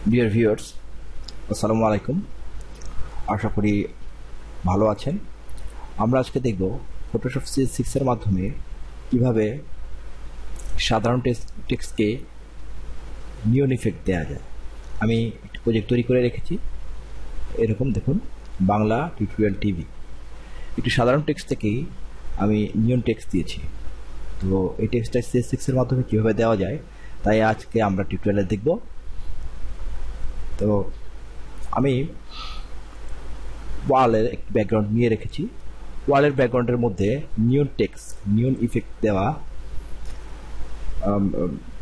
Dear viewers, আসসালামু আলাইকুম। আশা করি ভালো আছেন। আমরা আজকে দেখব ফটোশপ CS6 এর মাধ্যমে কিভাবে সাধারণ টেক্সটকে নিয়ন ইফেক্ট দেওয়া যায়। আমি একটি প্রজেক্ট তৈরি করে রেখেছি, এরকম দেখুন, বাংলা টিউটোরিয়াল টিভি। একটি সাধারণ টেক্সট থেকেই আমি নিয়ন টেক্সট দিয়েছি। তো এই টেক্সটটা CS6 এর মাধ্যমে কীভাবে দেওয়া যায় তাই আজকে আমরা টিউটোরিয়ালে দেখব। তো আমি ওয়ালের একটি ব্যাকগ্রাউন্ড নিয়ে রেখেছি। ওয়ালের ব্যাকগ্রাউন্ডের মধ্যে নিয়ন টেক্সট, নিয়ন ইফেক্ট দেওয়া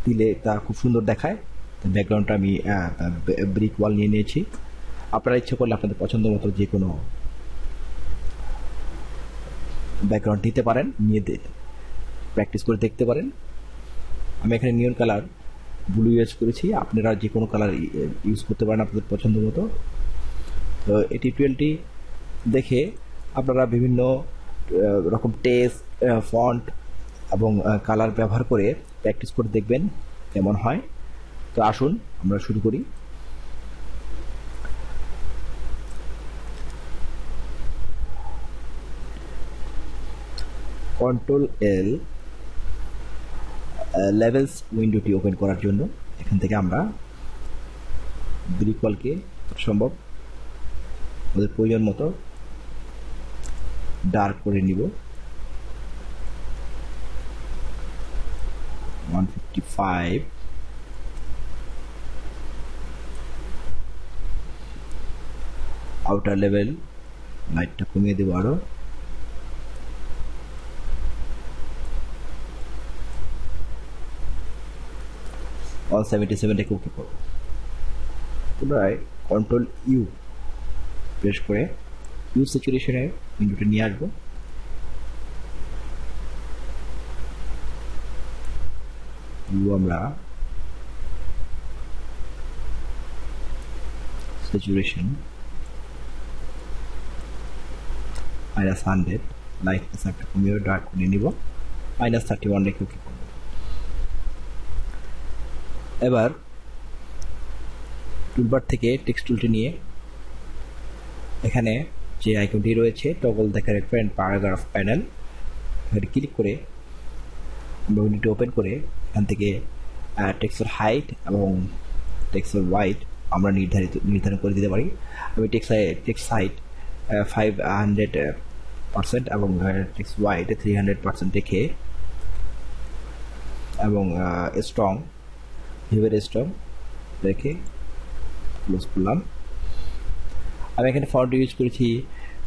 দিলে তা খুব সুন্দর দেখায়। ব্যাকগ্রাউন্ডটা আমি ব্রিক ওয়াল নিয়ে নিয়েছি। আপনারা ইচ্ছে করলে আপনাদের পছন্দ মতো যে কোনো ব্যাকগ্রাউন্ড নিতে পারেন, নিয়ে প্র্যাকটিস করে দেখতে পারেন। আমি এখানে নিয়ন কালার ব্লু ইউজ করেছি, আপনারা যে কোনো কালার ইউজ করতে পারেন আপনাদের পছন্দ মতো। তো এই টিউটোরিয়ালটি দেখে আপনারা বিভিন্ন রকম টেক্সট, ফন্ট এবং কালার ব্যবহার করে প্র্যাকটিস করে দেখবেন কেমন হয়। তো আসুন আমরা শুরু করি। Ctrl+L লেভেলস উইন্ডোটি ওপেন করার জন্য এখান থেকে আমরা ব্রিক ওয়ালকে সম্ভব আমাদের প্রয়োজন মতো ডার্ক করে নিব। 155 আউটার লেভেল লাইটটা কমিয়ে দেবো আরো। অল 77 ওকে করব। পুনরায় Ctrl+U প্রেস করে ইউ স্যাচুরেশনের উইন্ডোটা নিয়ে আসবো। আমরা স্যাচুরেশন -100, লাইটনেস একটা কমিয়ে ডার্ক করে নিব, -31 রেখে ওকে করব। এবার টুলবার থেকে টেক্সট টুলটি নিয়ে এখানে যে আইকনটি রয়েছে টগল দেখার প্যারাগ্রাফ প্যানেল, এখানে ক্লিক করে আমরা উইন্ডোটি ওপেন করে এখান থেকে টেক্সটের হাইট এবং টেক্সটের ওয়াইড আমরা নির্ধারণ করে দিতে পারি। আমি টেক্সট হাইট 500% এবং টেক্সট ওয়াইড 300% রেখে এবং স্ট্রং রেখে ক্লোজ করলাম। আমি এখানে ফন্ট ইউজ করেছি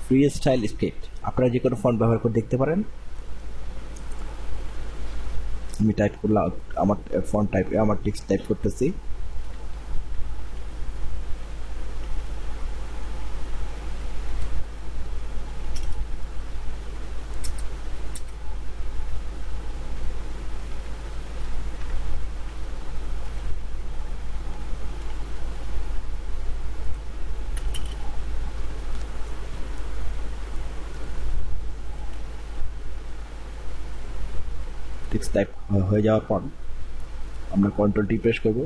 ফ্রি স্টাইল স্ক্রিপ্ট, আপনারা যে কোনো ফন্ট ব্যবহার করে দেখতে পারেন। আমি টাইপ করলাম, আমার টেক্সট টাইপ করতেছি। টেক্সট টাইপ হয়ে যাওয়ার পর আমরা Ctrl+T প্রেস করব।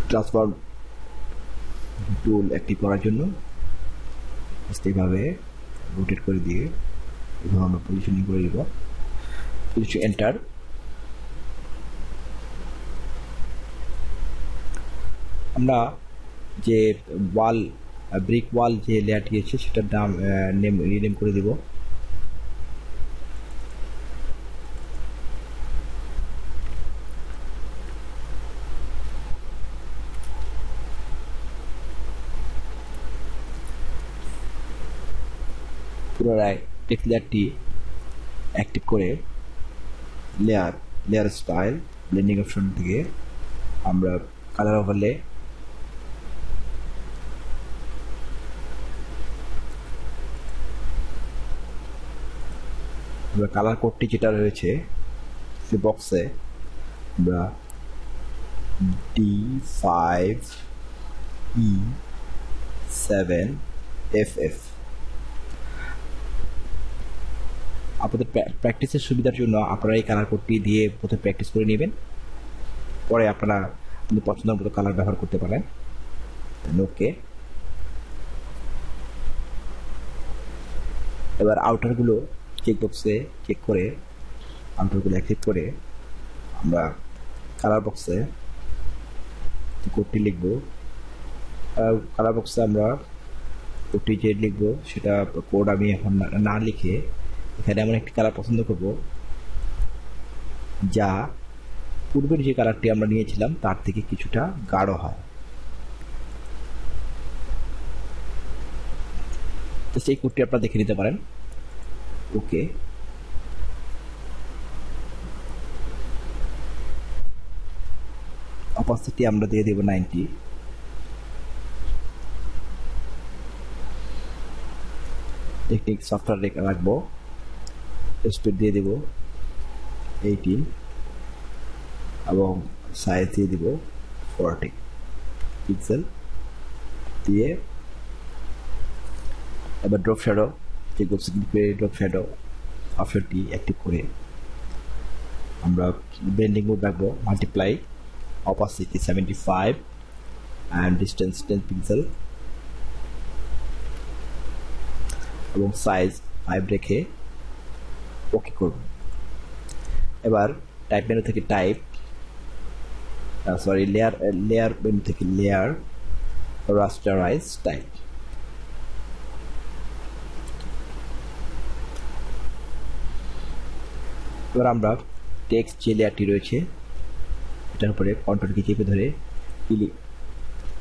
ট্রান্সফর্ম টুল অ্যাক্টিভ করার জন্য এইভাবে রোটেট করে দিয়ে এভাবে আমরা পজিশনিং করে দিব। এন্টার। আমরা যে ওয়াল ব্রিক ওয়াল যে লেয়ারটি আছে সেটার নাম রিনেম করে দিব। পুনরায় টেক্সট লেয়ারটি অ্যাক্টিভ করে লেয়ার স্টাইল ব্লেন্ডিং অপশন থেকে আমরা কালার ওভারলে কালার কোডটি যেটা রয়েছে সে বক্সে আমরা D5E7FF আপনাদের প্র্যাকটিসের সুবিধার জন্য আপনারা এই কালার কোডটি দিয়ে প্রথমে প্র্যাকটিস করে নেবেন। পরে আপনারা কিন্তু পছন্দ মতো কালার ব্যবহার করতে পারেন। ওকে, এবার আউটারগুলো চেকবক্সে চেক করে আউটারগুলো অ্যাক্টিভ করে আমরা কালার বক্সে কোডটি লিখব। কালার বক্সে আমরা কোডটি যে লিখব সেটা কোড আমি এখন না লিখে এখানে এমন একটি কালার পছন্দ করব যা পূর্বের যে কালারটি আমরা নিয়েছিলাম তার থেকে কিছুটা গাঢ় হয়। তো সেই কোডটি আপনারা দেখে নিতে পারেন। ওকে, অপাসিটি আমরা দিয়ে দেব 90। টেকনিক সফটওয়্যার রাখবো, স্পিড দিয়ে দেব 18 এবং সাইজ দিয়ে দিব 40 পিক্সেল দিয়ে এবার ড্রপ শ্যাডো ড্রপ শ্যাডো অপশনটি অ্যাক্টিভ করে আমরা ব্লেন্ডিং মোড রাখবো, multiply, opacity 75 and distance 10 pixel এবং সাইজ 5 রেখে ওকে করব। এবার টাইপ মেনু থেকে টাইপ লেয়ার মেনু থেকে লেয়ার রাস্টারাইজ টাইপ। এবার আমরা টেক্সট যে লেয়ারটি রয়েছে এটার উপরে কন্ট্রোল কি চেপে ধরে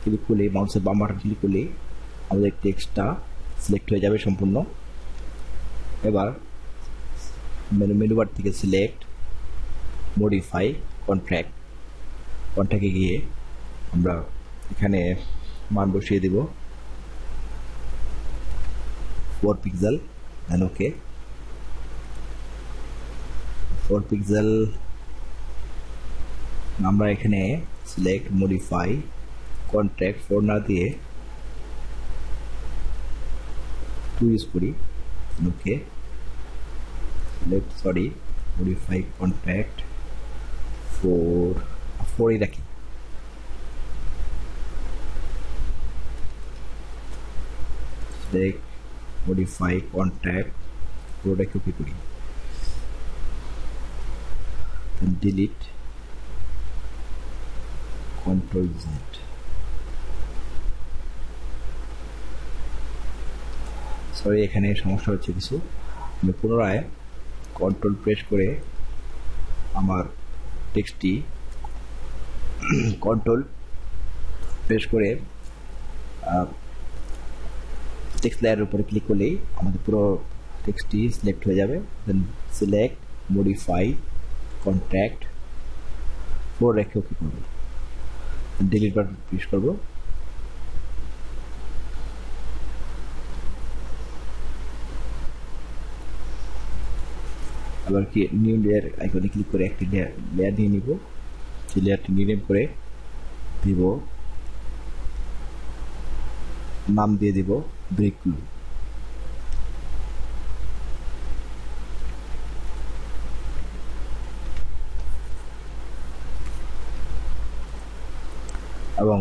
ক্লিক করলে মাউসের বাম বাটন ক্লিক করলে আমাদের টেক্সটটা সিলেক্ট হয়ে যাবে সম্পূর্ণ। এবার মেনু বার থেকে সিলেক্ট, মডিফাই, কন্ট্রাক্টে গিয়ে আমরা এখানে মান বসিয়ে দেব 4 পিক্সেল দেন ওকে। 4 পিক্সেল আমরা এখানে সিলেক্ট, মডিফাই, কন্ট্রাক্ট 4 না দিয়ে 2 ইউজ করি, ওকে। মডিফাই কন্ট্রাক্ট 4 রাখি। সিলেক্ট, মডিফাই, কন্ট্রাক্ট 4 রেখে ওকে করি, ডিলিট, কন্ট্রোল জেড। সরি, এখানে সমস্যা হচ্ছে কিছু। আমি পুনরায় কন্ট্রোল প্রেস করে আমার টেক্সটটি কন্ট্রোল প্রেস করে টেক্সট লেয়ারের উপরে ক্লিক করলেই আমাদের পুরো টেক্সটটি সিলেক্ট হয়ে যাবে। দেন সিলেক্ট, মডিফাই, কন্ট্রাক্ট 4 রেখে ওকে করব, ডিলিট বাটন প্রেস করব। আবার কি নিউ লেয়ার আইকনে ক্লিক করে একটি লেয়ার নিয়ে নিব, সেই লেয়ারটি রিনেম করে দিব, নাম দিয়ে দিব ব্রিক গ্লু। এবং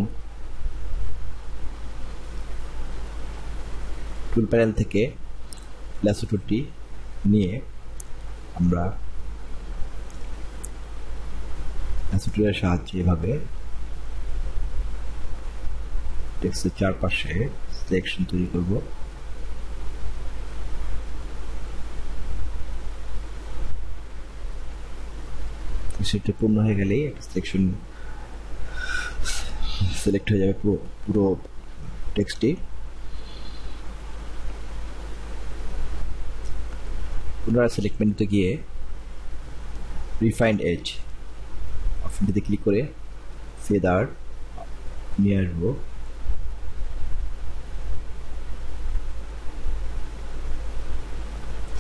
টুল প্যানেল থেকে ল্যাসো টুলটি নিয়ে আমরা ল্যাসো টুলের সাহায্যে এভাবে টেক্সটের চারপাশে সিলেকশন তৈরি করব। সেটা পূর্ণ হয়ে গেলেই একটা সিলেকশন সিলেক্ট হয়ে যাবে পুরো টেক্সটটি। পুনরায় সিলেক্ট মেনুতে গিয়ে রিফাইন্ড এজ অপশনটিতে ক্লিক করে ফেদার নিয়ে আসবো,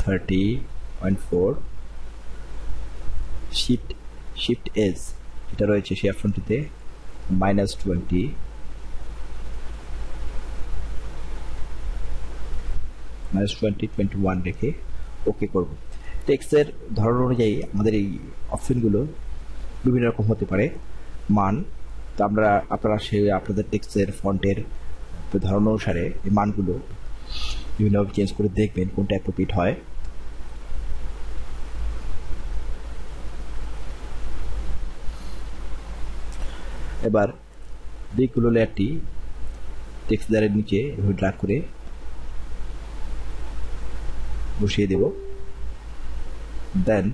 .4 শিফট এজ এটা রয়েছে সেই অপশনটিতে -20 -21 রেখে ওকে করব। টেক্সটের ধরন অনুযায়ী আমাদের এই অপশনগুলো বিভিন্ন রকম হতে পারে মান, তো আপনারা আপনাদের টেক্সটের ফন্টের ধরন অনুসারে এই মানগুলো বিভিন্নভাবে চেঞ্জ করে দেখবেন কোনটা অ্যাপ্রোপ্রিয়েট হয়। এবার ব্রিকগুলো লেয়ারটি টেক্সট লেয়ারের নিচে এভাবে ড্র্যাগ করে বসিয়ে দেব। দেন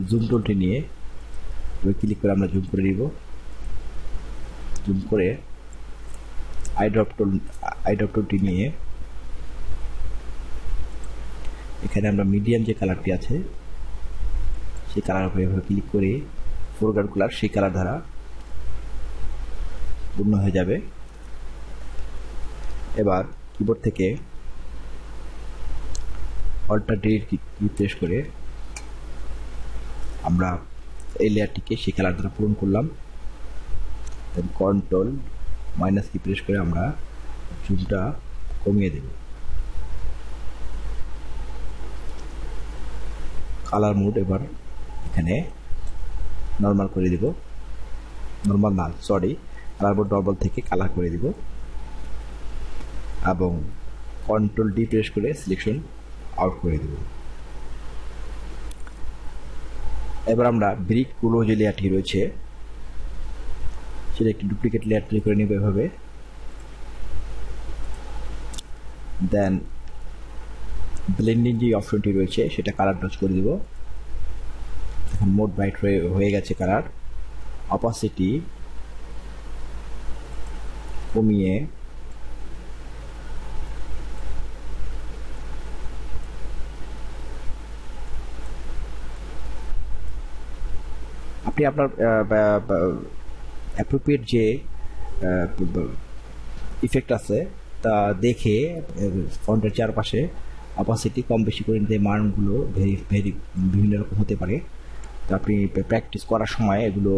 জুম টুলটি নিয়ে ক্লিক করে আমরা জুম করে নিব। জুম করে আই ড্রপ টুলটি নিয়ে এখানে আমরা মিডিয়াম যে কালারটি আছে সেই কালার উপরে এভাবে ক্লিক করে ফোরগ্রাউন্ড কালার সেই কালার দ্বারা পূর্ণ হয়ে যাবে। এবার কিবোর্ড থেকে অল্টারনেটিভ কি প্রেস করে আমরা এই লেয়ারটিকে সেই কালার দ্বারা পূরণ করলাম। দেন কন্ট্রোল মাইনাস কি প্রেস করে আমরা জুমটা কমিয়ে দেব। কালার মোড এবার এখানে নর্মাল করে দেব, নর্মাল না সরি কালার মোড নর্মাল থেকে কালার করে দেব এবং কন্ট্রোল ডি প্রেস করে সিলেকশন আউট করে দেব। এবার আমরা ব্রিকগুলো যে লেয়ারটি রয়েছে সেটা একটি ডুপ্লিকেট লেয়ার তৈরি করে নেব এভাবে। দেন ব্লেন্ডিং যে অপশনটি রয়েছে সেটা কালার টাচ করে দিব। এখন মোড ব্রাইট হয়ে গেছে কালার। অপাসিটি কমিয়ে আপনি আপনার অ্যাপ্রোপ্রিয়েট যে ইফেক্ট আছে তা দেখে ফন্টের চারপাশে অপাসিটি কম বেশি করে নিতে মানগুলো বিভিন্ন রকম হতে পারে। তো আপনি প্র্যাকটিস করার সময় এগুলো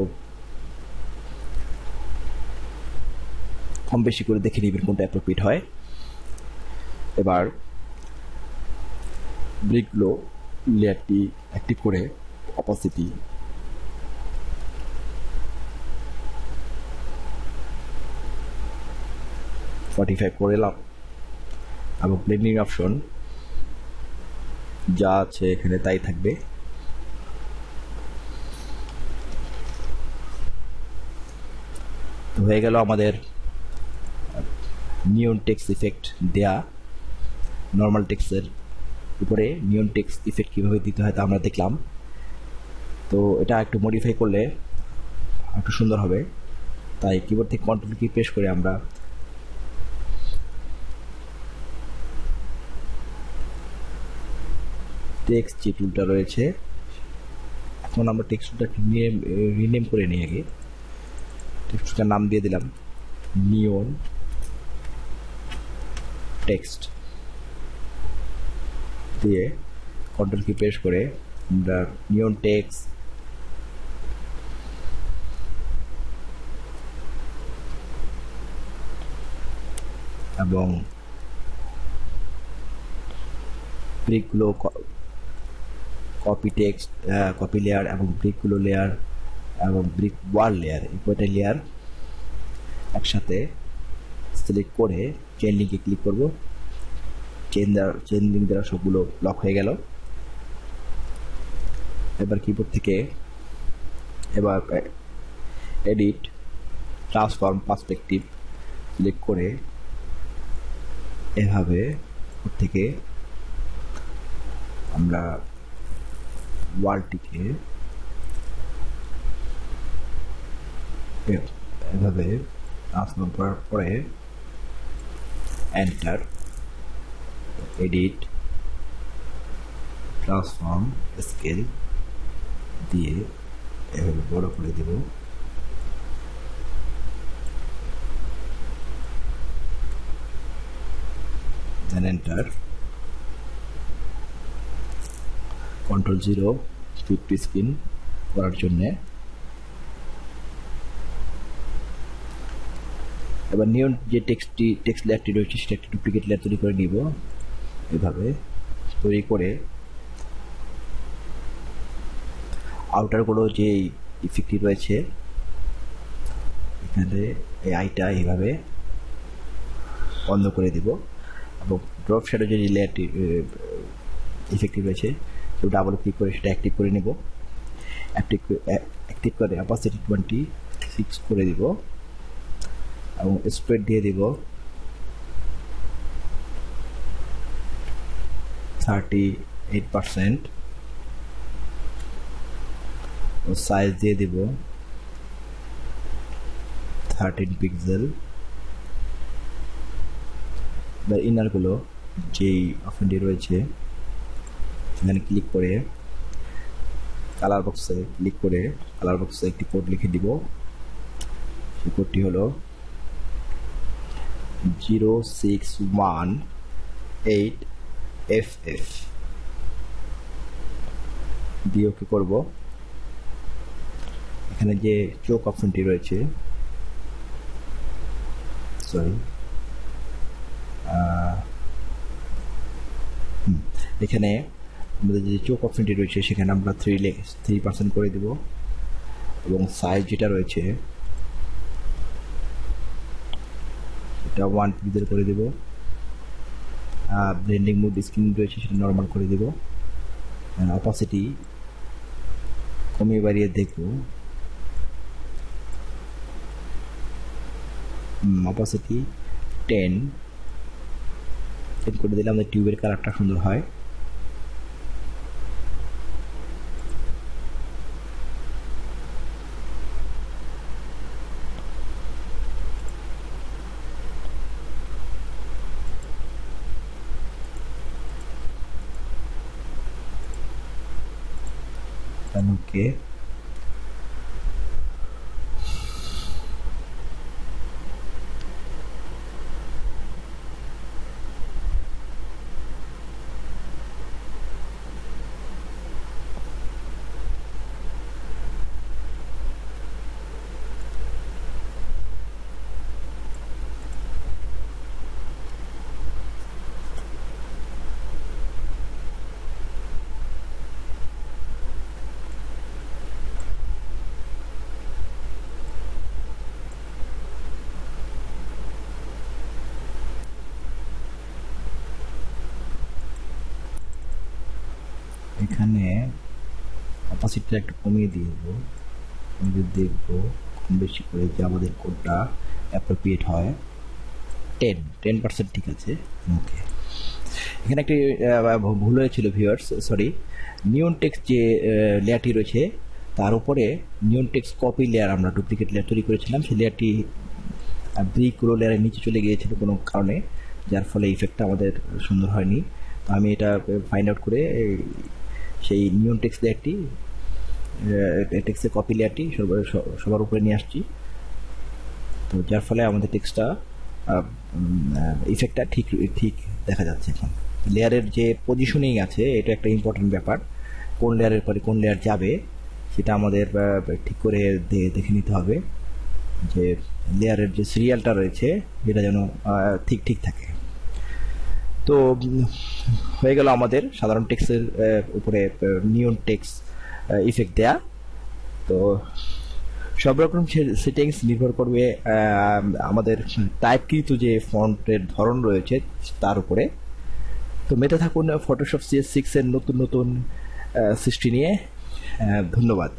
কম বেশি করে দেখে নেবেন কোনটা অ্যাপ্রোপ্রিয়েট হয়। এবার ব্রিকগুলো লেয়ারটি অ্যাক্টিভ করে অপাসিটি করে এলাম এবং ব্লেন্ডিং অপশন যা আছে এখানে তাই থাকবে। তো হয়ে গেল আমাদের নিয়ন টেক্সট ইফেক্ট দেয়া। নর্মাল টেক্সটের উপরে নিয়ন টেক্সট ইফেক্ট কীভাবে দিতে হয় তা আমরা দেখলাম। তো এটা একটু মডিফাই করলে একটু সুন্দর হবে, তাই কিবোর্ড থেকে কন্ট্রোল কি প্রেস করে আমরা টেক্সট যে টুলটা রয়েছে এখন আমরা টেক্সট টুলটা রিনেম করে নিয়ে আগে টেক্সট টুলটার নাম দিয়ে দিলাম নিয়ন টেক্সট দিয়ে কন্ট্রোল কি প্রেস করে আমরা নিয়ন টেক্সট এবং ব্রিকগুলো কপি টেক্সট কপি লেয়ার এবং ব্রিকগুলো লেয়ার এবং ব্রিক ওয়াল লেয়ার এই কয়টা লেয়ার একসাথে সিলেক্ট করে চেন লিঙ্কে ক্লিক করব। চেন লিঙ্ক দ্বারা সবগুলো লক হয়ে গেল। এবার কিবোর্ড থেকে এবার এডিট ট্রান্সফর্ম পার্সপেক্টিভ সিলেক্ট করে এভাবে থেকে আমরা ওয়ালটিকে এভাবে ট্রান্সফর্ম করার পরে এন্টার এডিট ট্রান্সফর্ম স্কেল দিয়ে এভাবে বড় করে দেব। Then enter control 0 split screen করার জন্য। এবার নিয়ন যে টেক্সট লেয়ারটি রয়েছে সেটা একটি ডুপ্লিকেট লেয়ার তৈরি করে নিব। এভাবে তৈরি করে আউটারগুলো যে ইফেক্টটি রয়েছে এখানে এই আইটা এইভাবে বন্ধ করে দিব এবং ড্রপ শ্যাডো যে লেয়ারটি ইফেক্টটি রয়েছে তো ডাবল ক্লিক করে সেটা অ্যাক্টিভ করে নেব। অ্যাক্টিভ করে অপাসিটি 26 করে দিব এবং স্প্রেড দিয়ে দিব 38% ও সাইজ দিয়ে দিব 13 পিক্সেল। এবার ইনারগুলো যেই অপশনটি রয়েছে এখানে ক্লিক করে কালার বক্সে ক্লিক করে কালার বক্সে একটি কোড লিখে দিব। সেই কোডটি হলো 0618FF দিয়ে ওকে করব। এখানে যে চোখ অপশনটি রয়েছে এখানে আমাদের যে চোখ অপশনটি রয়েছে সেখানে আমরা 3% করে দিব এবং সাইজ যেটা রয়েছে এটা 1 পিক্সেল করে দিব। ব্লেন্ডিং মোড স্ক্রিন রয়েছে সেটা নর্মাল করে দিব। অপাসিটি কমিয়ে বাড়িয়ে দেখব। অপাসিটি 10 করে দিলে আমাদের টিউবের কালারটা সুন্দর হয়। ওকে এখানে অপাসিটিটা একটু কমিয়ে দিয়ে দেবো। দেখবো কম বেশি করে যে আমাদের কোডটা অ্যাপ্রোপ্রিয়েট হয়। 10% ঠিক আছে। ওকে এখানে একটি ভুল হয়েছিল ভিউয়ার্স, সরি। নিয়ন টেক্সট যে লেয়ারটি রয়েছে তার উপরে নিয়ন টেক্সট কপি লেয়ার আমরা ডুপ্লিকেট লেয়ার তৈরি করেছিলাম, সেই লেয়ারটি ব্রিক রো লেয়ারের নিচে চলে গিয়েছিল কোনো কারণে, যার ফলে ইফেক্টটা আমাদের সুন্দর হয়নি। তো আমি এটা ফাইন্ড আউট করে সেই নিয়ন টেক্সট লেয়ারটি টেক্সটের কপি লেয়ারটি সবার উপরে নিয়ে আসছি। তো যার ফলে আমাদের টেক্সটটা ইফেক্টটা ঠিক দেখা যাচ্ছে। এখন লেয়ারের যে পজিশনিং আছে এটা একটা ইম্পর্টেন্ট ব্যাপার, কোন লেয়ারের পরে কোন লেয়ার যাবে সেটা আমাদের ঠিক করে দেখে নিতে হবে, যে লেয়ারের যে সিরিয়ালটা রয়েছে এটা যেন ঠিক থাকে। তো হয়ে গেল আমাদের সাধারণ টেক্সটের উপরে নিয়ন টেক্সট ইফেক্ট দেয়া। তো সব রকম সেটিংস নির্ভর করবে আমাদের টাইপকৃত যে ফন্টের ধরন রয়েছে তার উপরে। তো মেতে থাকুন ফটোশপ CS6 এর নতুন সৃষ্টি নিয়ে। ধন্যবাদ।